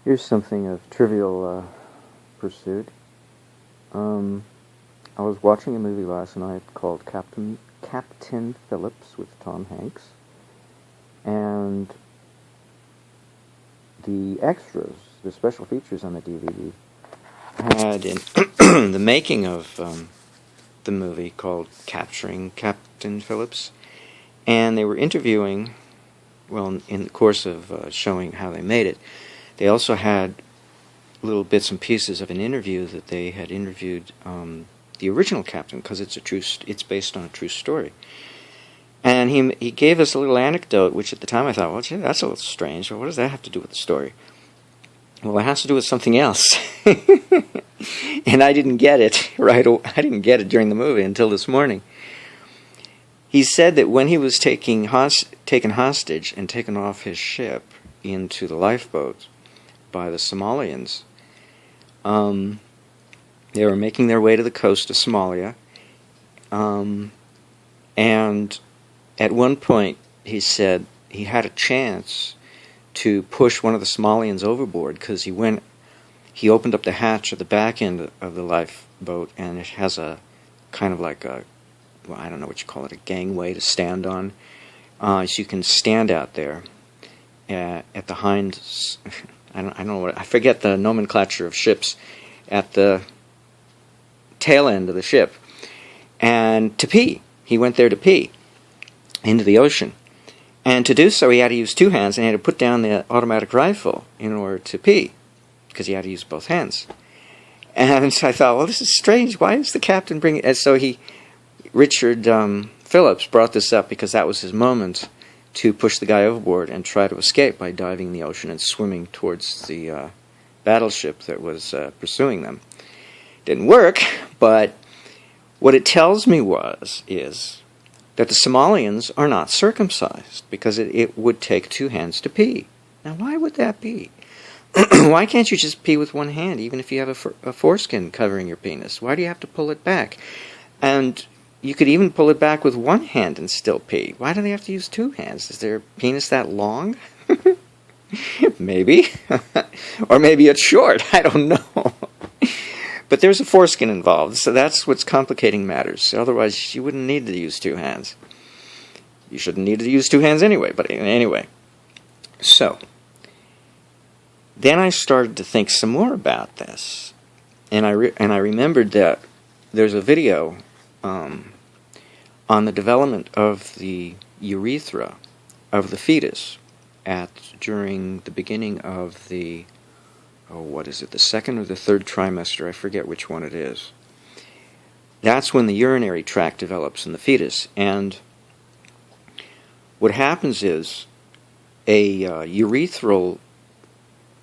Here's something of trivial pursuit. I was watching a movie last night called Captain Phillips with Tom Hanks, and the extras, the special features on the DVD, had in the making of the movie called Capturing Captain Phillips, and they were interviewing, well, in the course of showing how they made it, they also had little bits and pieces of an interview that they had interviewed the original captain, because it's based on a true story. And he gave us a little anecdote, which at the time I thought, well, gee, that's a little strange. Well, what does that have to do with the story? Well, it has to do with something else. And I didn't get it I didn't get it during the movie until this morning. He said that when he was taken hostage and taken off his ship into the lifeboat by the Somalians, they were making their way to the coast of Somalia, and at one point he said he had a chance to push one of the Somalians overboard, because he opened up the hatch at the back end of the lifeboat, and it has a kind of like a, well, I don't know what you call it, a gangway to stand on. So you can stand out there at the hind, I don't know what, I forget the nomenclature of ships, at the tail end of the ship, and to pee. He went there to pee into the ocean. And to do so, he had to use two hands, and he had to put down the automatic rifle in order to pee, because he had to use both hands. And so I thought, well, this is strange. Why is the captain bringing... And so Richard Phillips brought this up because that was his moment to push the guy overboard and try to escape by diving in the ocean and swimming towards the battleship that was pursuing them. Didn't work, but what it tells me is that the Somalians are not circumcised, because it would take two hands to pee. Now, why would that be? Why can't you just pee with one hand, even if you have a foreskin covering your penis? Why do you have to pull it back? And you could even pull it back with one hand and still pee. Why do they have to use two hands? Is their penis that long? Maybe. Or maybe it's short. I don't know. But there's a foreskin involved, so that's what's complicating matters. Otherwise, you wouldn't need to use two hands. You shouldn't need to use two hands anyway, but anyway. So, then I started to think some more about this, and I remembered that there's a video on the development of the urethra of the fetus during the beginning of the the second or the third trimester, I forget which one it is. That's when the urinary tract develops in the fetus, and what happens is a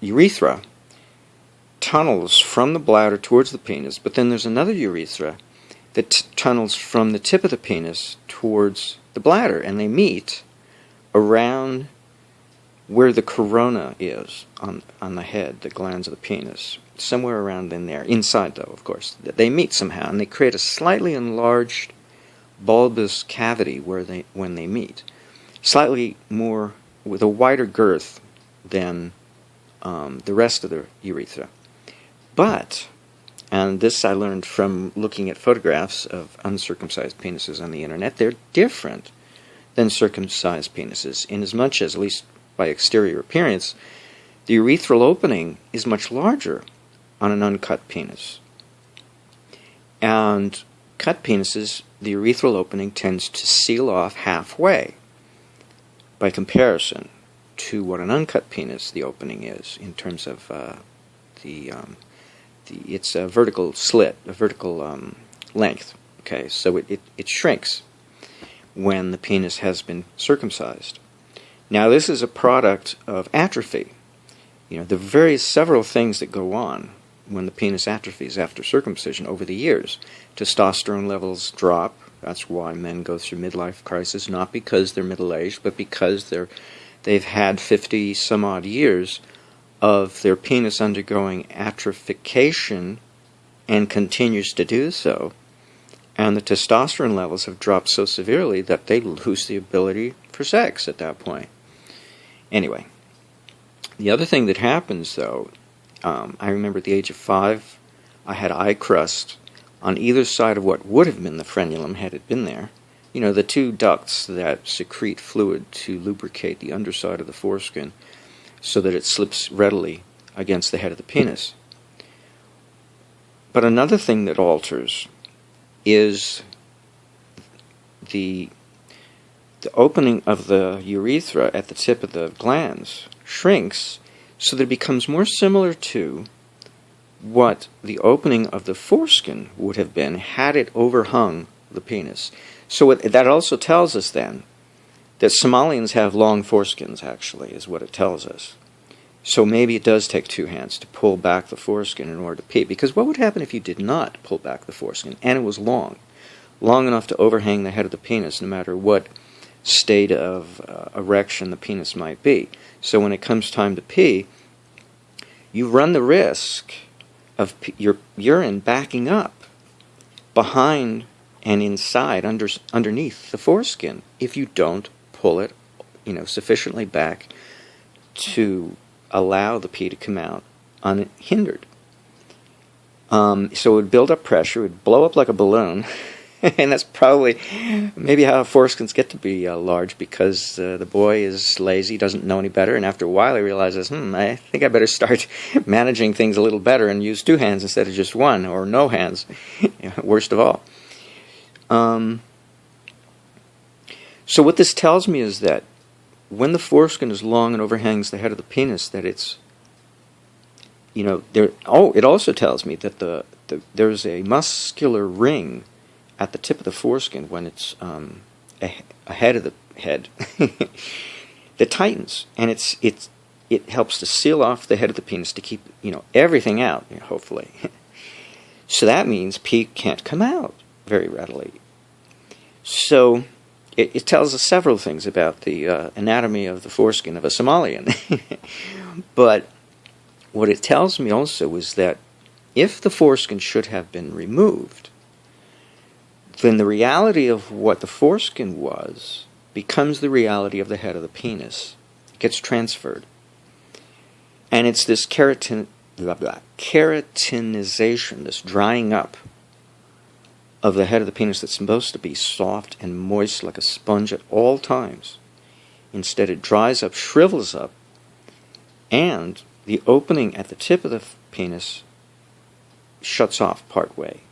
urethra tunnels from the bladder towards the penis, but then there's another urethra that tunnels from the tip of the penis towards the bladder, and they meet around where the corona is on the head, the glands of the penis, somewhere around in there, inside though, of course. They meet somehow, and they create a slightly enlarged bulbous cavity when they meet, slightly more, with a wider girth than the rest of the urethra. But, and this I learned from looking at photographs of uncircumcised penises on the internet, they're different than circumcised penises, in as much as, at least by exterior appearance, the urethral opening is much larger on an uncut penis. And cut penises, the urethral opening tends to seal off halfway by comparison to what an uncut penis, the opening is, in terms of it's a vertical slit, a vertical length. Okay, so it shrinks when the penis has been circumcised. Now, this is a product of atrophy. You know, the several things that go on when the penis atrophies after circumcision over the years. Testosterone levels drop. That's why men go through midlife crisis, not because they're middle-aged, but because they've had 50-some-odd years of their penis undergoing atrophication and continues to do so. And the testosterone levels have dropped so severely that they lose the ability for sex at that point. Anyway, The other thing that happens, though, I remember at the age of 5, I had eye crust on either side of what would have been the frenulum had it been there. You know, the two ducts that secrete fluid to lubricate the underside of the foreskin so that it slips readily against the head of the penis. But another thing that alters is the opening of the urethra at the tip of the glands shrinks so that it becomes more similar to what the opening of the foreskin would have been had it overhung the penis. So that also tells us then that Somalians have long foreskins, actually, is what it tells us. So maybe it does take 2 hands to pull back the foreskin in order to pee. Because what would happen if you did not pull back the foreskin and it was long enough to overhang the head of the penis, no matter what state of erection the penis might be? So when it comes time to pee, you run the risk of your urine backing up behind and inside, underneath the foreskin, if you don't pull it, sufficiently back to allow the pee to come out unhindered. So it would build up pressure, it would blow up like a balloon, and that's probably maybe how foreskins get to be large, because the boy is lazy, doesn't know any better, and after a while he realizes, I think I better start managing things a little better and use 2 hands instead of just 1, or no hands, worst of all. So what this tells me is that when the foreskin is long and overhangs the head of the penis, that it's, it also tells me that there's a muscular ring at the tip of the foreskin when it's ahead of the head that tightens, and it helps to seal off the head of the penis to keep everything out, hopefully. So that means pee can't come out very readily. So it tells us several things about the anatomy of the foreskin of a Somalian. But what it tells me also is that if the foreskin should have been removed, then the reality of what the foreskin was becomes the reality of the head of the penis. It gets transferred. And it's this keratinization, this drying up of the head of the penis that's supposed to be soft and moist like a sponge at all times. Instead, it dries up, shrivels up, and the opening at the tip of the penis shuts off partly.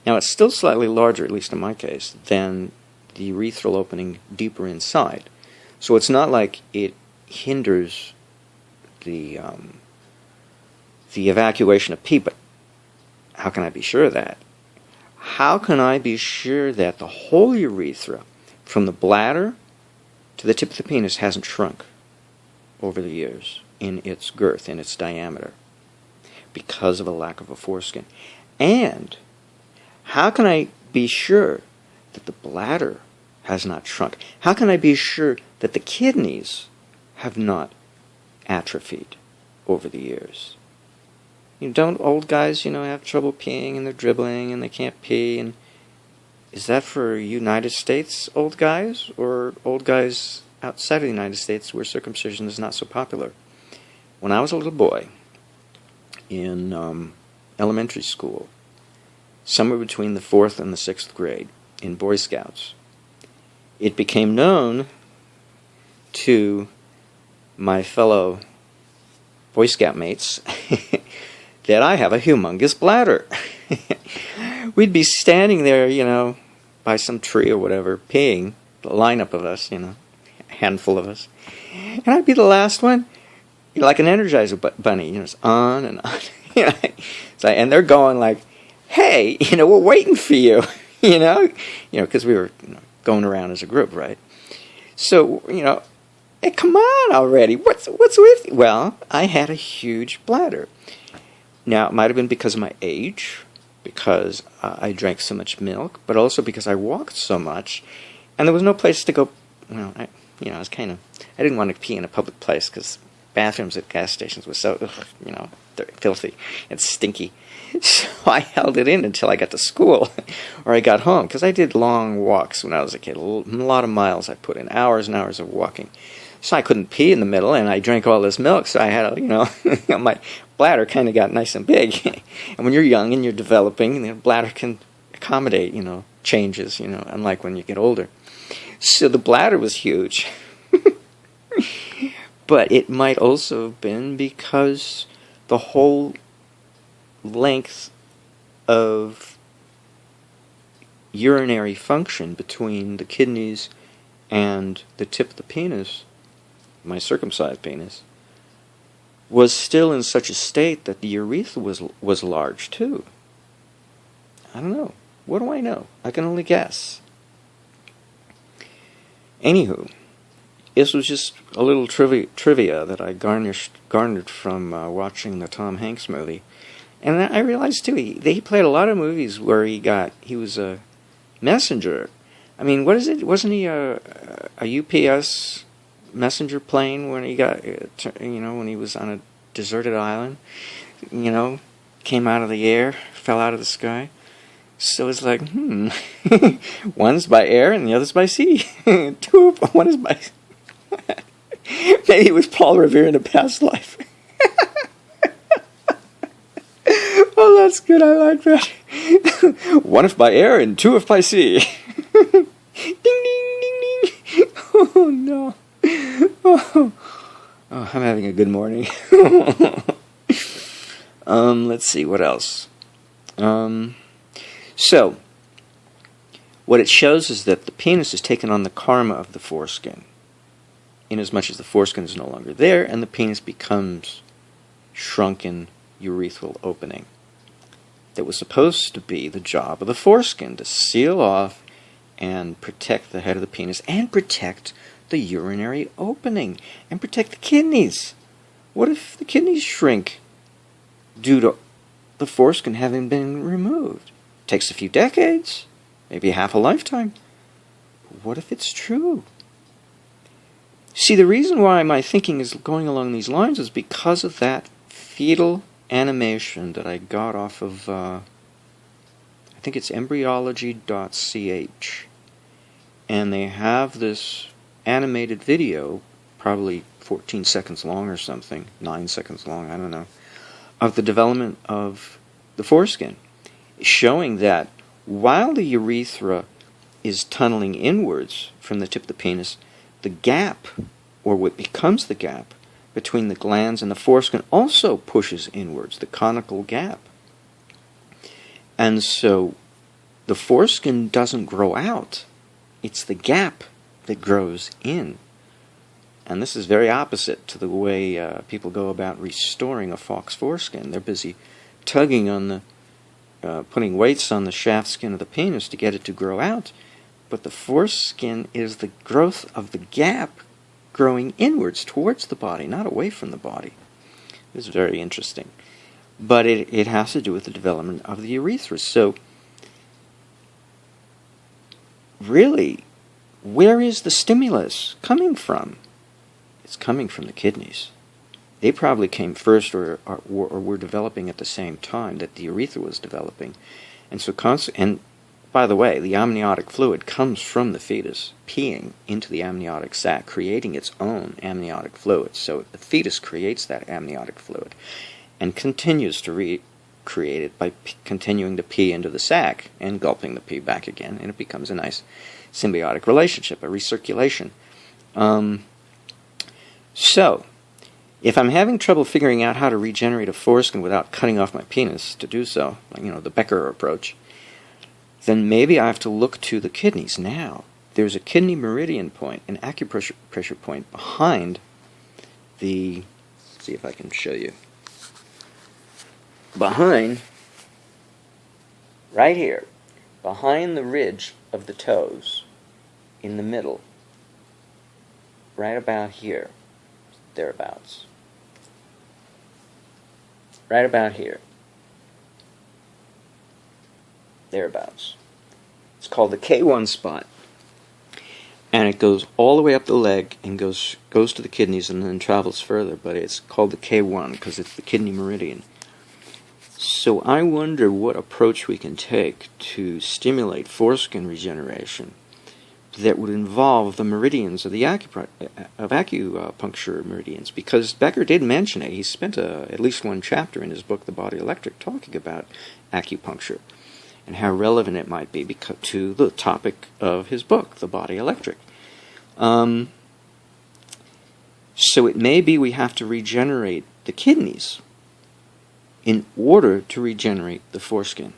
Now, it's still slightly larger, at least in my case, than the urethral opening deeper inside. So it's not like it hinders the evacuation of pee, but how can I be sure of that? How can I be sure that the whole urethra, from the bladder to the tip of the penis, hasn't shrunk over the years in its girth, in its diameter, because of a lack of a foreskin? And how can I be sure that the bladder has not shrunk? How can I be sure that the kidneys have not atrophied over the years? Don't old guys, have trouble peeing and they're dribbling and they can't pee? And is that for United States old guys or old guys outside of the United States where circumcision is not so popular? When I was a little boy in elementary school, somewhere between the 4th and the 6th grade, in Boy Scouts, it became known to my fellow Boy Scout mates that I have a humongous bladder. We'd be standing there, by some tree or whatever, peeing, the lineup of us, a handful of us. And I'd be the last one, like an Energizer bunny, it's on and on. And they're going like, hey, we're waiting for you, because we were going around as a group, right? So, hey, come on already, what's with you? Well, I had a huge bladder. Now, it might have been because of my age, because I drank so much milk, but also because I walked so much, and there was no place to go. Well, I didn't want to pee in a public place because bathrooms at gas stations were so, they're filthy and stinky. So I held it in until I got to school, or I got home, because I did long walks when I was a kid. A lot of miles I put in, hours and hours of walking. So I couldn't pee in the middle, and I drank all this milk, so I had, my bladder kind of got nice and big. And when you're young and you're developing, the bladder can accommodate, changes, unlike when you get older. So the bladder was huge. But it might also have been because the whole length of urinary function between the kidneys and the tip of the penis, my circumcised penis, was still in such a state that the urethra was large too. I don't know. What do I know? I can only guess. Anywho, this was just a little trivia that I garnered from watching the Tom Hanks movie. And I realized too, he played a lot of movies where he was a messenger. I mean, what is it? Wasn't he a UPS messenger plane when he got, when he was on a deserted island? Came out of the air, fell out of the sky. So it's like, one's by air and the other's by sea. One is by... Maybe it was Paul Revere in a past life. Oh, that's good. I like that. One if by air and two if by sea. Ding, ding, ding, ding. Oh, no. Oh, I'm having a good morning. Let's see, what else? So, what it shows is that the penis has taken on the karma of the foreskin, inasmuch as the foreskin is no longer there, and the penis becomes shrunken urethral opening. That was supposed to be the job of the foreskin, to seal off and protect the head of the penis, and protect the urinary opening, and protect the kidneys. What if the kidneys shrink due to the foreskin having been removed? Takes a few decades, maybe half a lifetime. But what if it's true? See, the reason why my thinking is going along these lines is because of that fetal animation that I got off of, I think it's embryology.ch. And they have this animated video, probably 14 seconds long or something, 9 seconds long, I don't know, of the development of the foreskin, showing that while the urethra is tunneling inwards from the tip of the penis, the gap, or what becomes the gap, between the glands and the foreskin also pushes inwards, the conical gap. And so the foreskin doesn't grow out. It's the gap that grows in. And this is very opposite to the way people go about restoring a fox foreskin. They're busy tugging on the putting weights on the shaft skin of the penis to get it to grow out, but the foreskin is the growth of the gap growing inwards towards the body, not away from the body. This is very interesting. But it has to do with the development of the urethra. So, really, where is the stimulus coming from? It's coming from the kidneys. They probably came first or were developing at the same time that the urethra was developing. And so, and by the way, the amniotic fluid comes from the fetus peeing into the amniotic sac, creating its own amniotic fluid. So the fetus creates that amniotic fluid and continues to recreate it by continuing to pee into the sac and gulping the pee back again, and it becomes a nice symbiotic relationship, a recirculation. So, if I'm having trouble figuring out how to regenerate a foreskin without cutting off my penis to do so, the Becker approach, then maybe I have to look to the kidneys now. There's a kidney meridian point, an acupressure point behind the, let's see if I can show you, behind, right here, behind the ridge of the toes, in the middle, right about here, thereabouts. Right about here. Thereabouts. It's called the K1 spot. And it goes all the way up the leg and goes to the kidneys and then travels further, but it's called the K1 because it's the kidney meridian. So I wonder what approach we can take to stimulate foreskin regeneration that would involve the meridians of the acupuncture meridians, because Becker did mention it. He spent at least one chapter in his book, The Body Electric, talking about acupuncture and how relevant it might be to the topic of his book, The Body Electric. So it may be we have to regenerate the kidneys in order to regenerate the foreskin.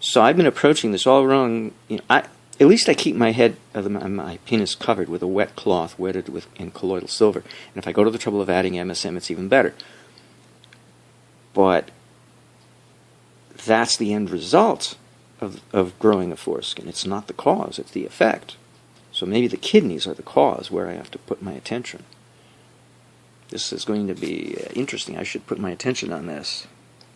So I've been approaching this all wrong. At least I keep my head of my penis covered with a wet cloth wetted in colloidal silver. And if I go to the trouble of adding MSM, it's even better. But that's the end result of growing a foreskin. It's not the cause, it's the effect. So maybe the kidneys are the cause where I have to put my attention. This is going to be interesting. I should put my attention on this.